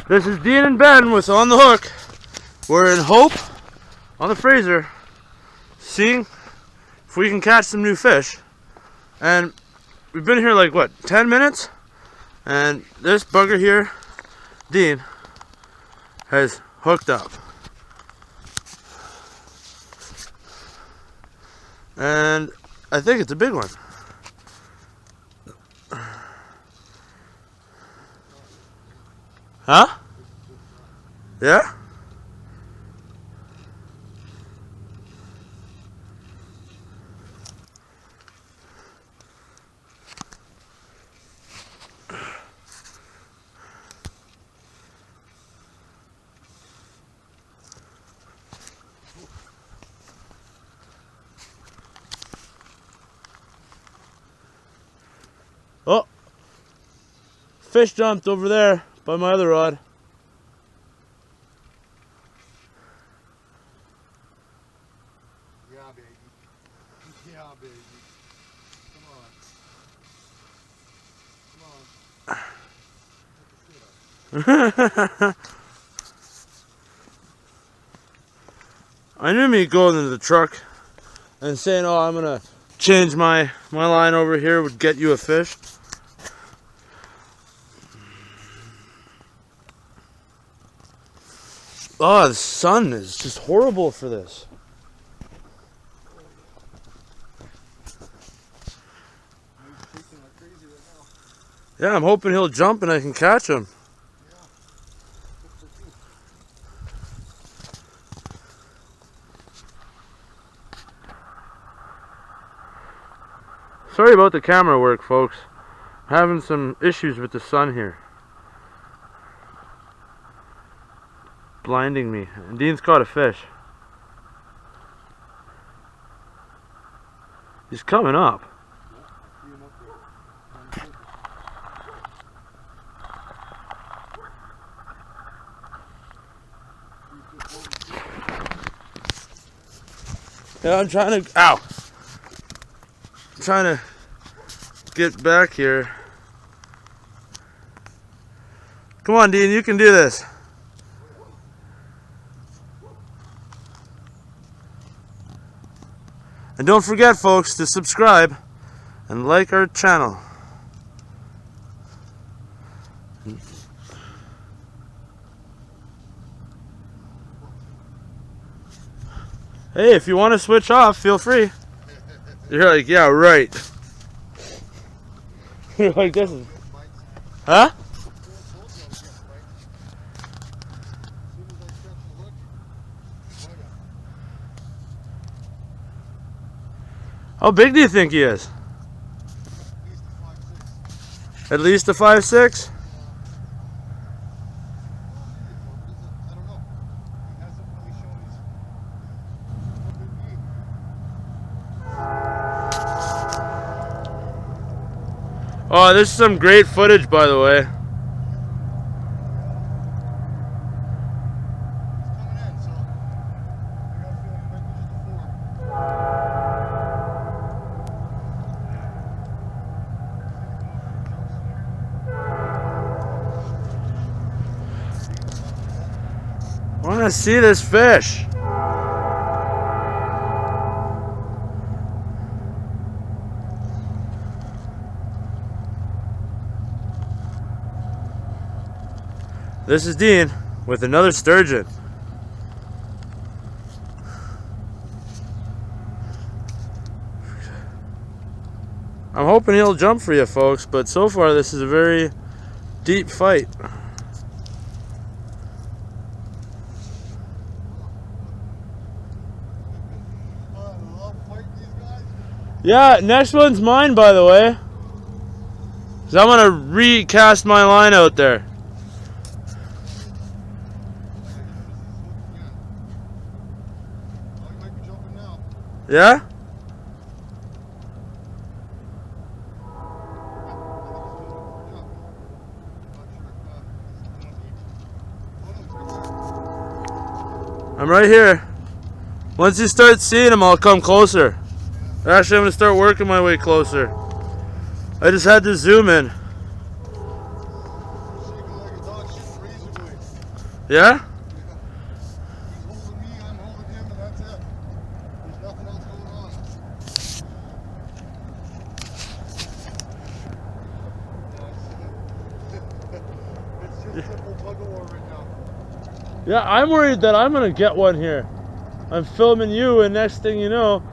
This is Dean and Ben with On the Hook. We're in Hope on the Fraser, seeing if we can catch some new fish. And we've been here like, what, 10 minutes? And this bugger here, Dean, has hooked up. And I think it's a big one. Huh? Yeah? Oh, fish jumped over there by my other rod. Yeah, baby. Yeah, baby. Come on. I knew me going into the truck and saying, oh, I'm gonna change my line over here would get you a fish. Oh, the sun is just horrible for this. Yeah, I'm hoping he'll jump and I can catch him. Sorry about the camera work, folks. I'm having some issues with the sun here. Blinding me. And Dean's caught a fish. He's coming up. Yeah, I'm trying to... Ow! I'm trying to get back here. Come on, Dean, you can do this. And don't forget, folks, to subscribe and like our channel. Hey, if you want to switch off, feel free. You're like, yeah, right. You're like, this is... Huh? How big do you think he is? At least a 5'6"? Oh, this is some great footage, by the way. I want to see this fish. This is Dean with another sturgeon. I'm hoping he'll jump for you, folks, but so far this is a very deep fight. Yeah, next one's mine, by the way. 'Cause I'm gonna recast my line out there. Yeah? I'm right here. Once you start seeing them, I'll come closer. Actually, I'm going to start working my way closer. I just had to zoom in. Yeah? He's holding me, I'm holding him, and that's it. There's nothing else going on. It's just simple tug of war right now. Yeah, I'm worried that I'm gonna get one here. I'm filming you, and next thing you know,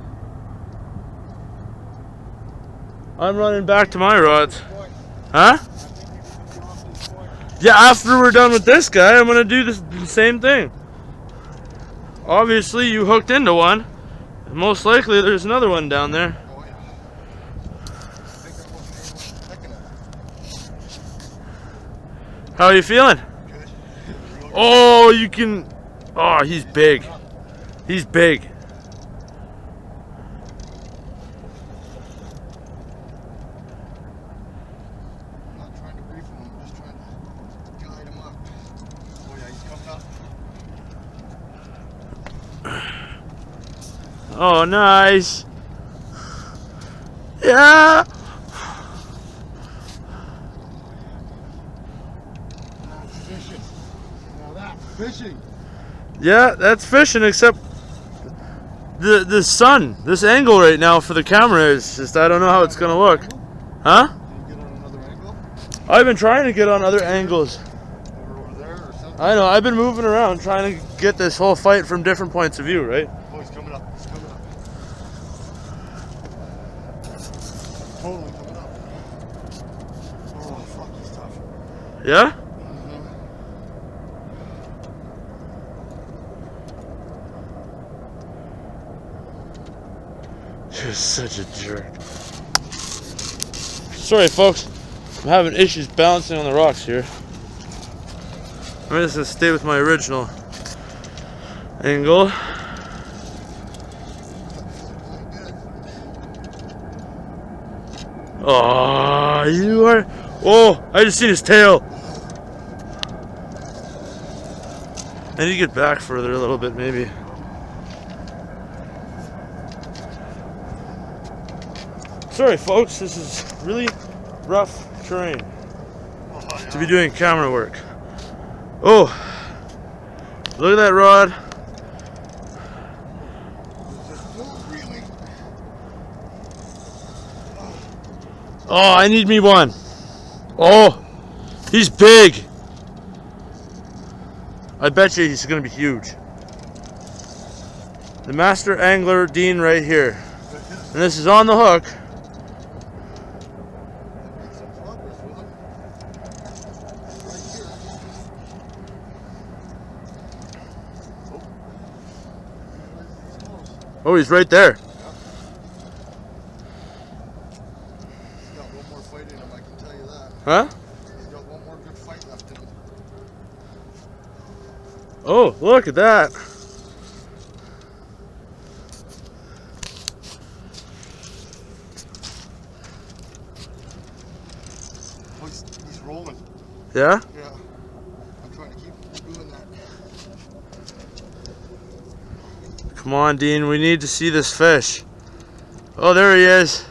I'm running back to my rods. Huh? Yeah, after we're done with this guy, I'm gonna do the same thing. Obviously, you hooked into one. Most likely, there's another one down there. Oh, yeah. I think I wasn't able to pick it. How are you feeling? Good. Oh, you can. Oh, he's big. He's big. I'm not trying to brief him, I'm just trying to guide him up. Oh, yeah, he's coming up. Oh, nice. Yeah. That's fishing. Now that's fishing. Yeah, that's fishing, except the sun, this angle right now for the camera is just, I don't know how it's gonna look. Huh? Can you get on another angle? I've been trying to get on other angles. Over there or something? I know, I've been moving around trying to get this whole fight from different points of view, right? Oh, he's coming up. He's coming up. Totally coming up. Oh, fuck, he's tough. Yeah? You're such a jerk. Sorry, folks. I'm having issues balancing on the rocks here. I'm just gonna stay with my original angle. Oh, you are. Oh, I just seen his tail. I need to get back further a little bit, maybe. Sorry, folks, this is really rough terrain to be doing camera work. Oh, look at that rod. Oh, I need me one. Oh, he's big. I bet you he's going to be huge. The master angler Dean right here. And this is on the hook. Oh, he's right there. He's got one more fight in him, I can tell you that. Huh? He's got one more good fight left in him. Oh, look at that. Oh, he's rolling. Yeah? Yeah. I'm trying to keep doing that. Come on, Dean. We need to see this fish. Oh, there he is.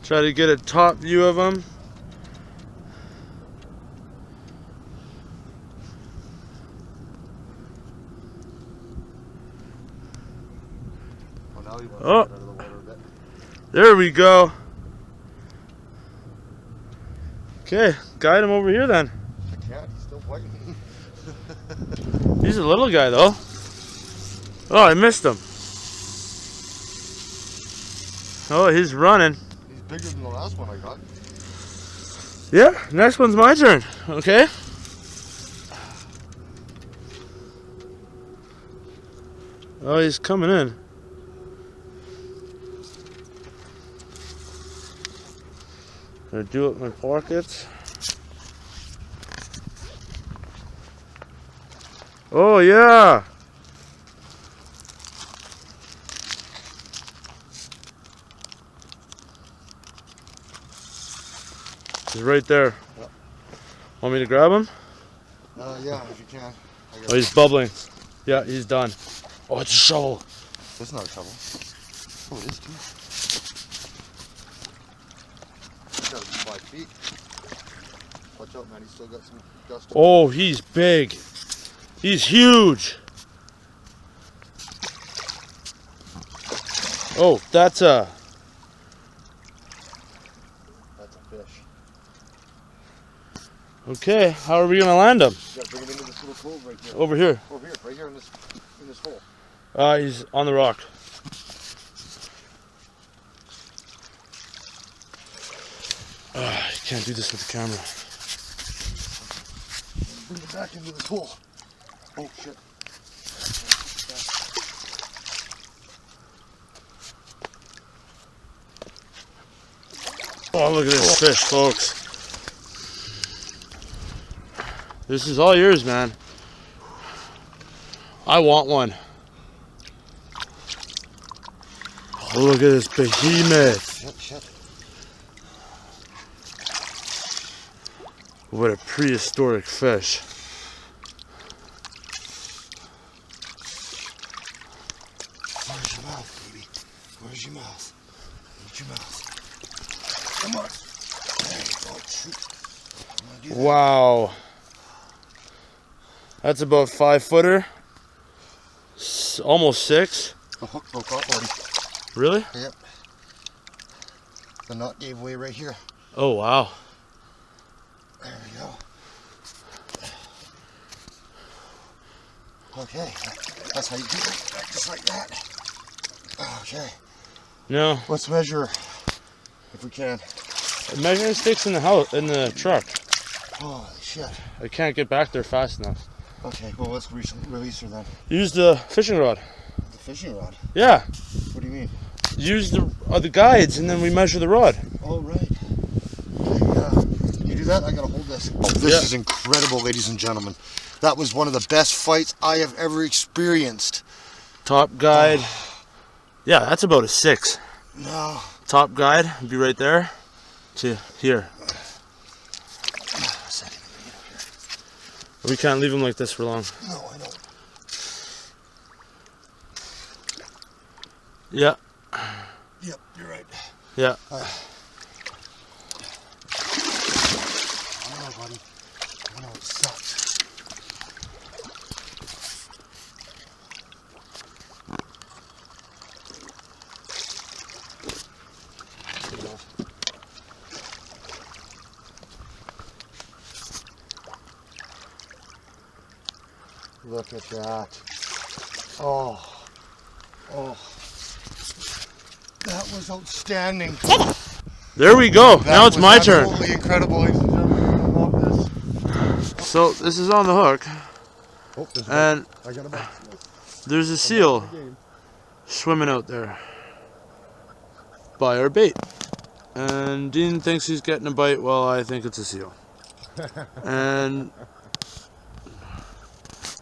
Try to get a top view of him. Oh, now he wants to Oh. get out of the water a bit. There we go. Okay, guide him over here then. I can't, he's still biting. He's a little guy though. Oh, I missed him. Oh, he's running. He's bigger than the last one I got. Yeah, next one's my turn. Okay. Oh, he's coming in. Gonna do it in my pockets. Oh yeah. He's right there. Yep. Want me to grab him? Yeah, if you can. Oh, he's bubbling. Yeah, he's done. Oh, it's a shovel. That's not a shovel. Oh, it is too. feet. Watch out, man. He's still got some dust. Oh, he's big. He's huge. Oh, that's a fish. Okay, how are we gonna land him? You gotta bring him into this little cove right here. Over here. Over here, right here in this hole. He's on the rock. I can't do this with the camera. Bring it back into this hole. Oh shit. Oh, look at this fish, folks. This is all yours, man. I want one. Oh, look at this behemoth. Shit. What a prehistoric fish. Where's your mouth, baby? Where's your mouth? Where's your mouth? Come on. Hey, oh, shoot. I'm gonna do that. Wow. That's about 5-footer. Almost 6. The hook broke off already. Really? Yep. The knot gave way right here. Oh, wow. There we go. Okay. That's how you do it. Just like that. Okay. No. Let's measure if we can. Measuring sticks in the house, in the truck. Holy shit. I can't get back there fast enough. Okay, well let's release her then. Use the fishing rod. The fishing rod? Yeah. What do you mean? Use the guides and then we measure the rod. Oh, right. Okay, you do that? I gotta hold this. Oh, this is incredible, ladies and gentlemen. That was one of the best fights I have ever experienced. Top guide. Yeah, that's about a 6. No. Top guide would be right there to here. A second. We can't leave him like this for long. No, I know. Yeah. Yep, you're right. Yeah. I know, buddy. I know it sucks. Look at that. Oh. That was outstanding. There we go. Now it's my turn. Absolutely incredible, ladies and gentlemen. I love this. So this is on the hook, Oh, and I got a bite. there's a seal swimming out there by our bait. And Dean thinks he's getting a bite. Well, I think it's a seal. And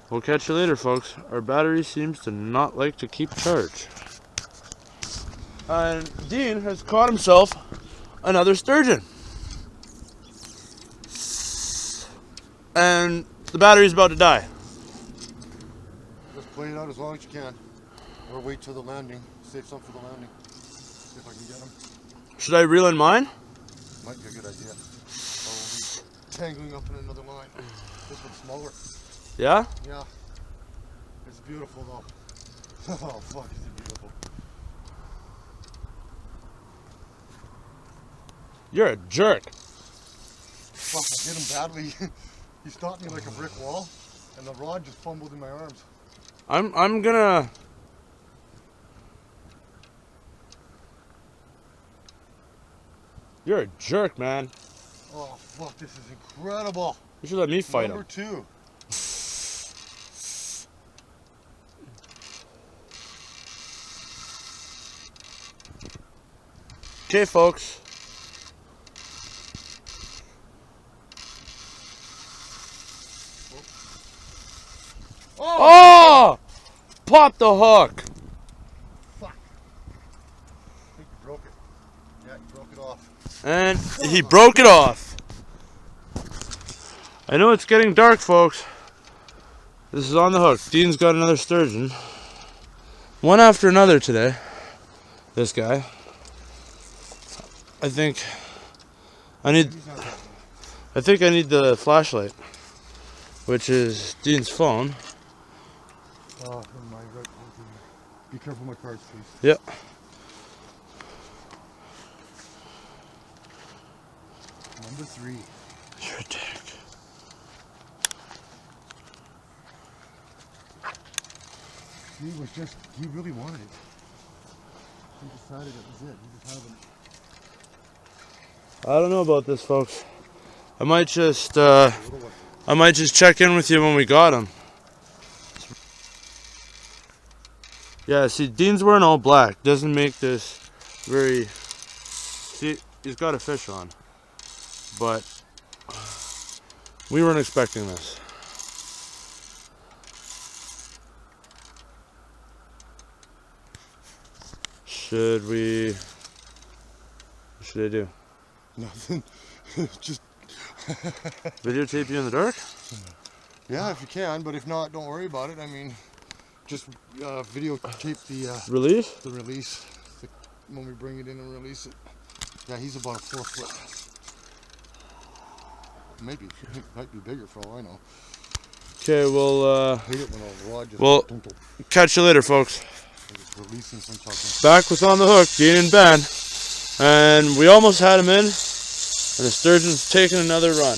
we'll catch you later, folks. Our battery seems to not like to keep charge. And Dean has caught himself another sturgeon. And the battery's about to die. Just play it out as long as you can. Or wait till the landing. Save some for the landing. See if I can get them. Should I reel in mine? Might be a good idea. I'll be tangling up in another line. This one's smaller. Yeah? Yeah. It's beautiful though. Oh fuck, is it beautiful. You're a jerk. Fuck, I hit him badly. He stopped me like a brick wall, and the rod just fumbled in my arms. I'm gonna... You're a jerk, man. Oh fuck, this is incredible. You should let me fight Number him. 2. Okay, folks. Oh! Pop the hook. Fuck. I think you broke it. Yeah, you broke it off. And he broke it off. I know it's getting dark, folks. This is on the hook. Dean's got another sturgeon. One after another today. This guy. I think I think I need the flashlight, which is Dean's phone. Oh, my God. Be careful my cards, please. Yep. Number 3. You're a dick. He really wanted it. He decided it was it. He just haven't. I don't know about this, folks. I might just check in with you when we got him. Yeah, see, Dean's wearing all black. Doesn't make this very... See, he's got a fish on. But we weren't expecting this. Should we... What should I do? Nothing. Just... Videotape you in the dark? Yeah, if you can, but if not, don't worry about it. I mean, just videotape the Release? the release when we bring it in and release it. Yeah, he's about a 4 foot. Maybe it might be bigger for all I know. Okay, well, Hate it when all the rod just well, catch you later, folks. it's releasing some something. Back with On the Hook, Dean and Ben. And we almost had him in, and the sturgeon's taking another run.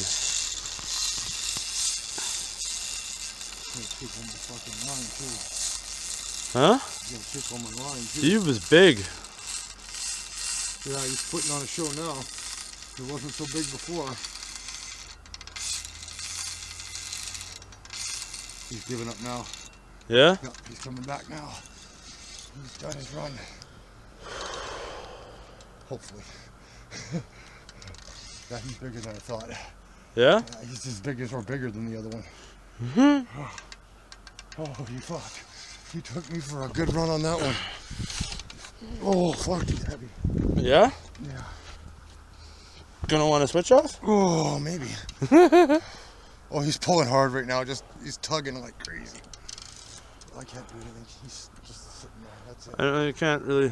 Huh? He was big. Yeah, he's putting on a show now. He wasn't so big before. He's giving up now. Yeah? Yep, he's coming back now. He's done his run. Hopefully. Yeah, he's bigger than I thought. Yeah? Yeah, he's as big as or bigger than the other one. Mm-hmm. Oh, you fuck. You took me for a good run on that one. Oh, fuck, he's heavy. Yeah? Yeah. Gonna want to switch off? Oh, maybe. Oh, he's pulling hard right now. He's tugging like crazy. I can't do anything. He's just sitting there. That's it. I can't really...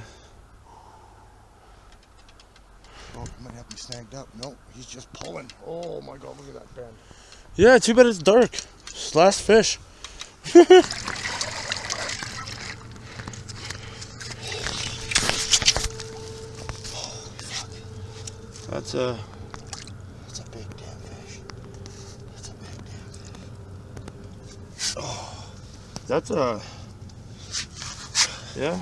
Oh, he might have me snagged up. No, he's just pulling. Oh my God, look at that bend. Yeah, too bad it's dark. Just last fish. That's a big damn fish. That's a big damn fish. Oh. That's a... Yeah.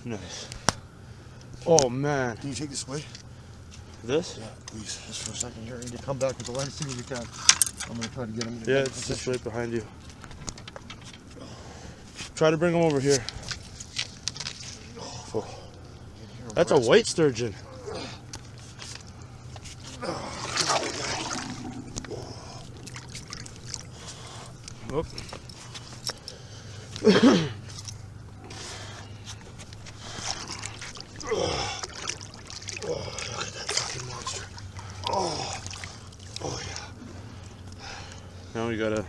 Nice. Oh man. Can you take this way? This? Yeah, please. Just for a second here. I need to come back with the light as soon as we can. I'm going to try to get him. Yeah, it's just right behind you. Try to bring him over here. Oh. That's a white sturgeon. Whoop. Now we gotta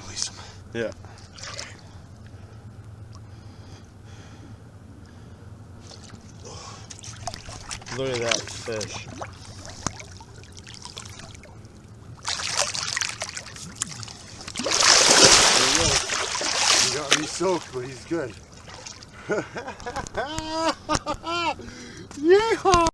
release him. Yeah. Look at that fish. He got me soaked, but he's good. Yeehaw!